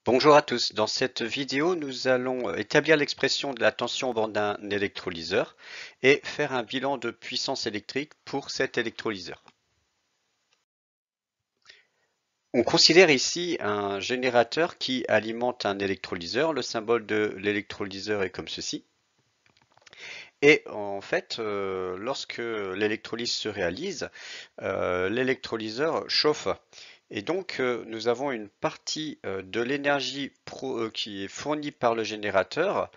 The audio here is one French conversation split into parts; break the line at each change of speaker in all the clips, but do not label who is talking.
Bonjour à tous, dans cette vidéo nous allons établir l'expression de la tension au bord d'un électrolyseur et faire un bilan de puissance électrique pour cet électrolyseur. On considère ici un générateur qui alimente un électrolyseur. Le symbole de l'électrolyseur est comme ceci. Et en fait, lorsque l'électrolyse se réalise, l'électrolyseur chauffe. Et donc, nous avons une partie de l'énergie qui est fournie par le générateur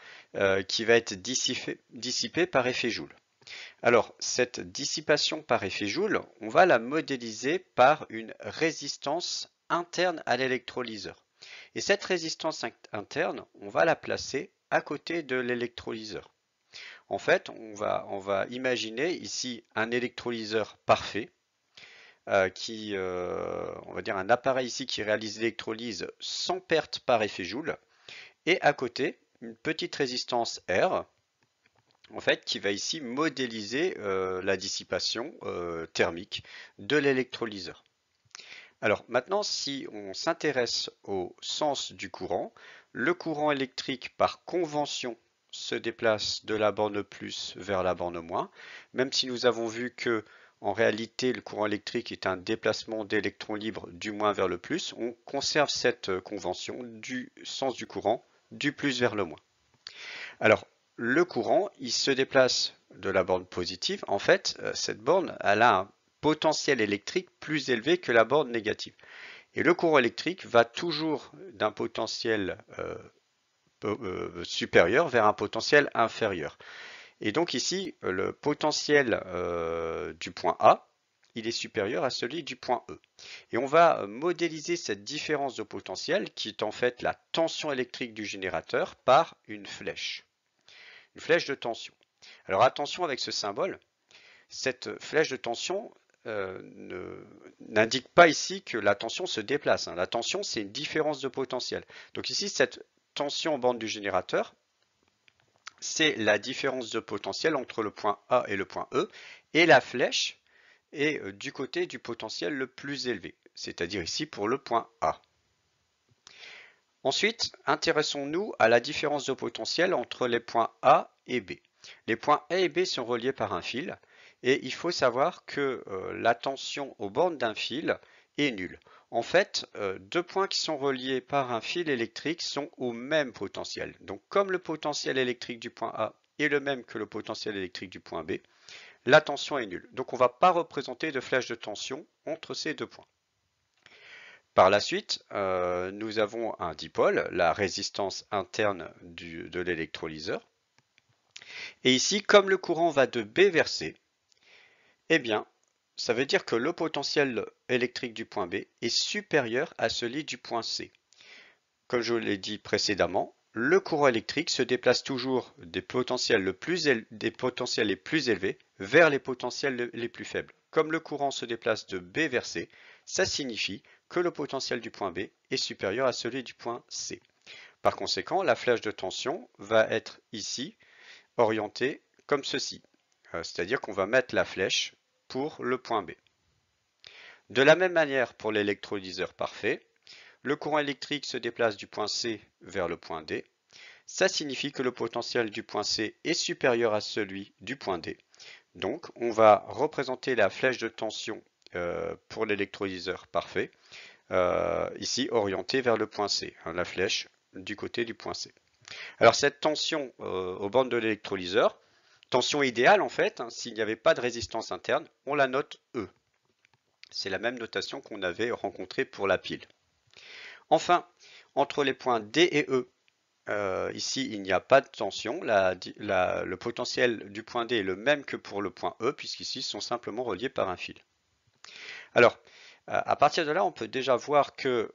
qui va être dissipée par effet Joule. Alors, cette dissipation par effet Joule, on va la modéliser par une résistance interne à l'électrolyseur. Et cette résistance interne, on va la placer à côté de l'électrolyseur. En fait, on va imaginer ici un électrolyseur parfait on va dire un appareil ici qui réalise l'électrolyse sans perte par effet Joule, et à côté une petite résistance R, en fait, qui va ici modéliser la dissipation thermique de l'électrolyseur. Alors maintenant, si on s'intéresse au sens du courant, le courant électrique par convention se déplace de la borne plus vers la borne moins, même si nous avons vu que en réalité le courant électrique est un déplacement d'électrons libres du moins vers le plus, on conserve cette convention du sens du courant du plus vers le moins. Alors le courant, il se déplace de la borne positive. En fait, cette borne, elle a un potentiel électrique plus élevé que la borne négative. Et le courant électrique va toujours d'un potentiel supérieur vers un potentiel inférieur. Et donc ici, le potentiel du point A, il est supérieur à celui du point E. Et on va modéliser cette différence de potentiel, qui est en fait la tension électrique du générateur, par une flèche de tension. Alors attention avec ce symbole, cette flèche de tension n'indique pas ici que la tension se déplace. La tension, c'est une différence de potentiel. Donc ici, cette tension en bande du générateur, c'est la différence de potentiel entre le point A et le point E, et la flèche est du côté du potentiel le plus élevé, c'est-à-dire ici pour le point A. Ensuite, intéressons-nous à la différence de potentiel entre les points A et B. Les points A et B sont reliés par un fil, et il faut savoir que la tension aux bornes d'un fil est nulle. En fait, deux points qui sont reliés par un fil électrique sont au même potentiel. Donc comme le potentiel électrique du point A est le même que le potentiel électrique du point B, la tension est nulle. Donc on ne va pas représenter de flèche de tension entre ces deux points. Par la suite, nous avons un dipôle, la résistance interne de l'électrolyseur. Et ici, comme le courant va de B vers C, eh bien, ça veut dire que le potentiel électrique du point B est supérieur à celui du point C. Comme je l'ai dit précédemment, le courant électrique se déplace toujours des potentiels les plus élevés vers les potentiels les plus faibles. Comme le courant se déplace de B vers C, ça signifie que le potentiel du point B est supérieur à celui du point C. Par conséquent, la flèche de tension va être ici orientée comme ceci. C'est-à-dire qu'on va mettre la flèche pour le point B. De la même manière pour l'électrolyseur parfait, le courant électrique se déplace du point C vers le point D. Ça signifie que le potentiel du point C est supérieur à celui du point D. Donc, on va représenter la flèche de tension pour l'électrolyseur parfait, ici orientée vers le point C, la flèche du côté du point C. Alors, cette tension aux bornes de l'électrolyseur, tension idéale en fait, s'il n'y avait pas de résistance interne, on la note E. C'est la même notation qu'on avait rencontrée pour la pile. Enfin, entre les points D et E, ici, il n'y a pas de tension. Le potentiel du point D est le même que pour le point E, puisqu'ici, ils sont simplement reliés par un fil. Alors, à partir de là, on peut déjà voir que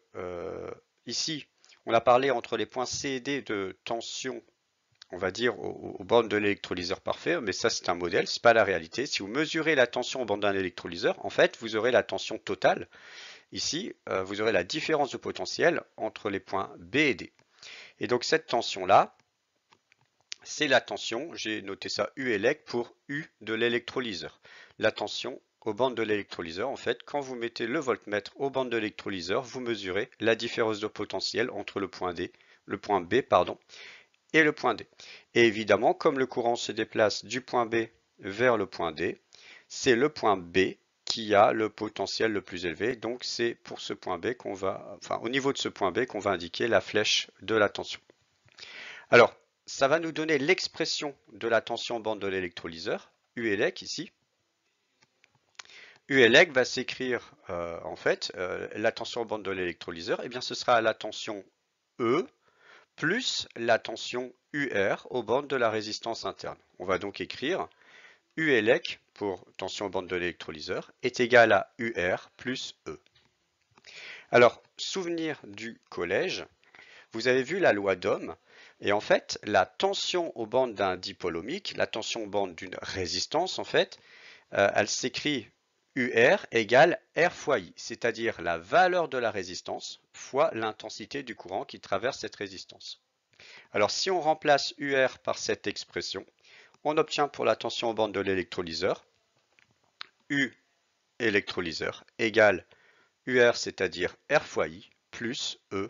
ici, on a parlé entre les points C et D de tension, on va dire, aux bornes de l'électrolyseur parfait, mais ça, c'est un modèle, c'est pas la réalité. Si vous mesurez la tension aux bornes d'un électrolyseur, en fait, vous aurez la tension totale. Ici, vous aurez la différence de potentiel entre les points B et D. Et donc cette tension-là, c'est la tension, j'ai noté ça U élect pour U de l'électrolyseur, la tension aux bornes de l'électrolyseur, en fait, quand vous mettez le voltmètre aux bornes de l'électrolyseur, vous mesurez la différence de potentiel entre le point B, pardon, et le point D. Et évidemment, comme le courant se déplace du point B vers le point D, c'est le point B qui a le potentiel le plus élevé. Donc c'est pour ce point B qu'on va, enfin au niveau de ce point B qu'on va indiquer la flèche de la tension. Alors, ça va nous donner l'expression de la tension en bande de l'électrolyseur, UELEC ici. UELEC va s'écrire en fait la tension en bande de l'électrolyseur, et bien ce sera la tension E plus la tension UR aux bornes de la résistance interne. On va donc écrire UELEC pour tension aux bornes de l'électrolyseur est égal à UR plus E. Alors, souvenir du collège, vous avez vu la loi d'Ohm, et en fait, la tension aux bornes d'un dipôle ohmique, la tension aux bornes d'une résistance, en fait, elle s'écrit UR égale R fois I, c'est-à-dire la valeur de la résistance fois l'intensité du courant qui traverse cette résistance. Alors si on remplace UR par cette expression, on obtient pour la tension aux bornes de l'électrolyseur U électrolyseur égale UR, c'est-à-dire R fois I, plus E.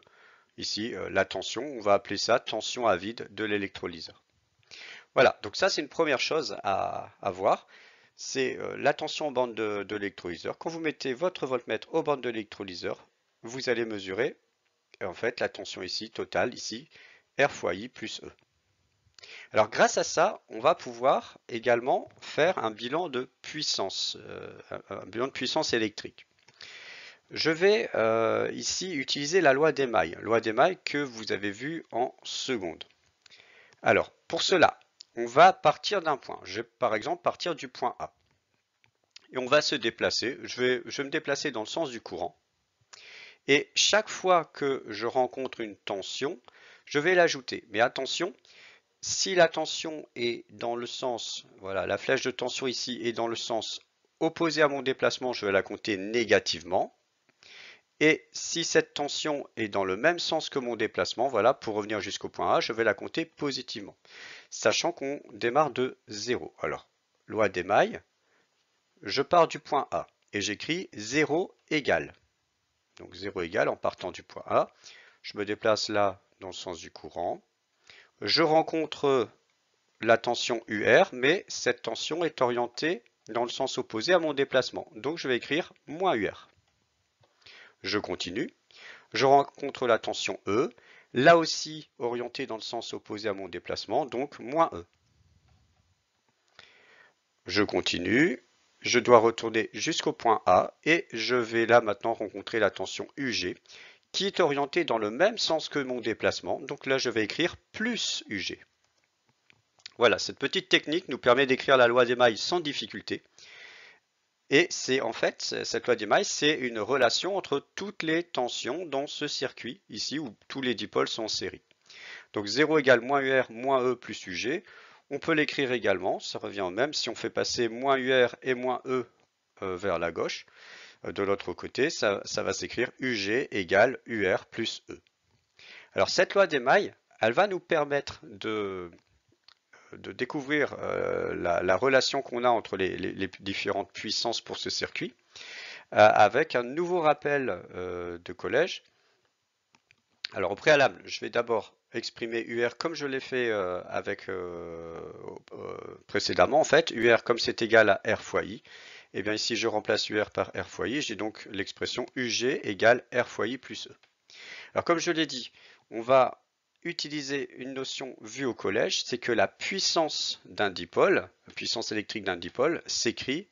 Ici, la tension, on va appeler ça tension à vide de l'électrolyseur. Voilà, donc ça c'est une première chose à voir. C'est la tension aux bornes de l'électrolyseur. Quand vous mettez votre voltmètre aux bornes de l'électrolyseur, vous allez mesurer en fait la tension ici, totale, ici, R fois I plus E. Alors grâce à ça, on va pouvoir également faire un bilan de puissance, un bilan de puissance électrique. Je vais ici utiliser la loi d'Émaille que vous avez vue en seconde. Alors pour cela, on va partir d'un point. Je vais par exemple partir du point A. Et on va se déplacer. Je vais me déplacer dans le sens du courant. Et chaque fois que je rencontre une tension, je vais l'ajouter. Mais attention, si la tension est dans le sens, voilà, la flèche de tension ici est dans le sens opposé à mon déplacement, je vais la compter négativement. Et si cette tension est dans le même sens que mon déplacement, voilà, pour revenir jusqu'au point A, je vais la compter positivement, sachant qu'on démarre de 0. Alors, loi d'Émaille, je pars du point A et j'écris 0 égale. Donc 0 égale en partant du point A. Je me déplace là dans le sens du courant. Je rencontre la tension UR, mais cette tension est orientée dans le sens opposé à mon déplacement. Donc je vais écrire moins UR. Je continue. Je rencontre la tension E, là aussi orientée dans le sens opposé à mon déplacement, donc moins E. Je continue. Je dois retourner jusqu'au point A et je vais là maintenant rencontrer la tension UG qui est orientée dans le même sens que mon déplacement. Donc là, je vais écrire plus UG. Voilà, cette petite technique nous permet d'écrire la loi d'Émaille sans difficulté. Et c'est en fait, cette loi d'Émaille, c'est une relation entre toutes les tensions dans ce circuit, ici où tous les dipôles sont en série. Donc 0 égale moins UR moins E plus UG. On peut l'écrire également, ça revient au même. Si on fait passer moins UR et moins E vers la gauche, de l'autre côté, ça va s'écrire UG égale UR plus E. Alors cette loi d'Émaille, elle va nous permettre de découvrir la relation qu'on a entre les différentes puissances pour ce circuit, avec un nouveau rappel de collège. Alors au préalable, je vais d'abord exprimer UR comme je l'ai fait précédemment. En fait, UR comme c'est égal à R fois I, et bien ici je remplace UR par R fois I, j'ai donc l'expression UG égale R fois I plus E. Alors comme je l'ai dit, on va utiliser une notion vue au collège, c'est que la puissance d'un dipôle, la puissance électrique d'un dipôle, s'écrit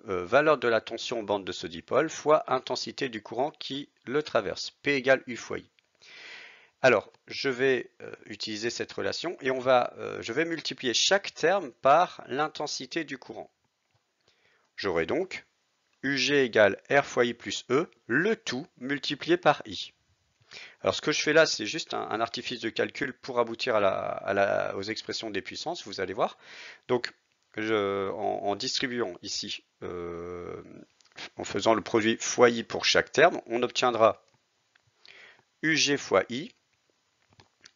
valeur de la tension en bande de ce dipôle fois intensité du courant qui le traverse, P égale U fois I. Alors, je vais utiliser cette relation et je vais multiplier chaque terme par l'intensité du courant. J'aurai donc UG égale R fois I plus E, le tout multiplié par I. Alors ce que je fais là, c'est juste un artifice de calcul pour aboutir aux expressions des puissances, vous allez voir. Donc en distribuant ici, en faisant le produit fois I pour chaque terme, on obtiendra UG fois I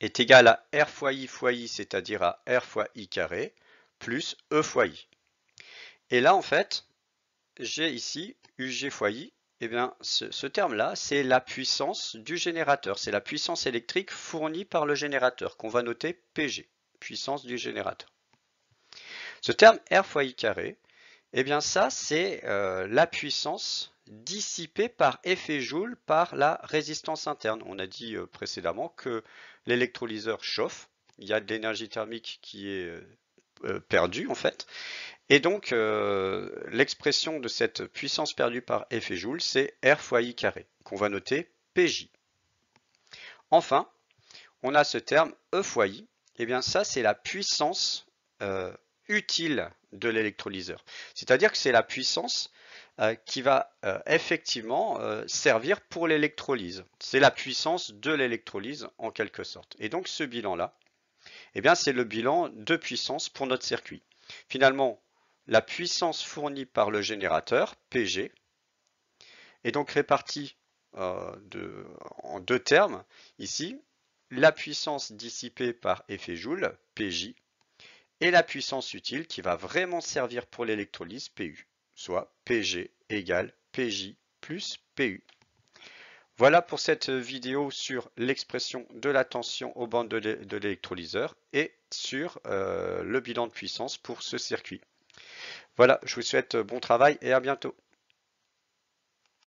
est égal à R fois I, c'est-à-dire à R fois I carré, plus E fois I. Et là, en fait, G ici, UG fois I, eh bien, ce terme-là, c'est la puissance du générateur. C'est la puissance électrique fournie par le générateur, qu'on va noter PG, puissance du générateur. Ce terme R fois I carré, eh bien ça, c'est la puissance dissipée par effet Joule par la résistance interne. On a dit précédemment que l'électrolyseur chauffe, il y a de l'énergie thermique qui est perdue en fait, et donc l'expression de cette puissance perdue par effet Joule, c'est R fois I carré, qu'on va noter PJ. Enfin, on a ce terme E fois I, et bien ça c'est la puissance utile de l'électrolyseur. C'est-à-dire que c'est la puissance qui va effectivement servir pour l'électrolyse. C'est la puissance de l'électrolyse en quelque sorte. Et donc ce bilan-là, eh bien c'est le bilan de puissance pour notre circuit. Finalement, la puissance fournie par le générateur, PG, est donc répartie en deux termes. Ici, la puissance dissipée par effet Joule, PJ, et la puissance utile qui va vraiment servir pour l'électrolyse, PU, soit PG égale PJ plus PU. Voilà pour cette vidéo sur l'expression de la tension aux bandes de l'électrolyseur et sur le bilan de puissance pour ce circuit. Voilà, je vous souhaite bon travail et à bientôt.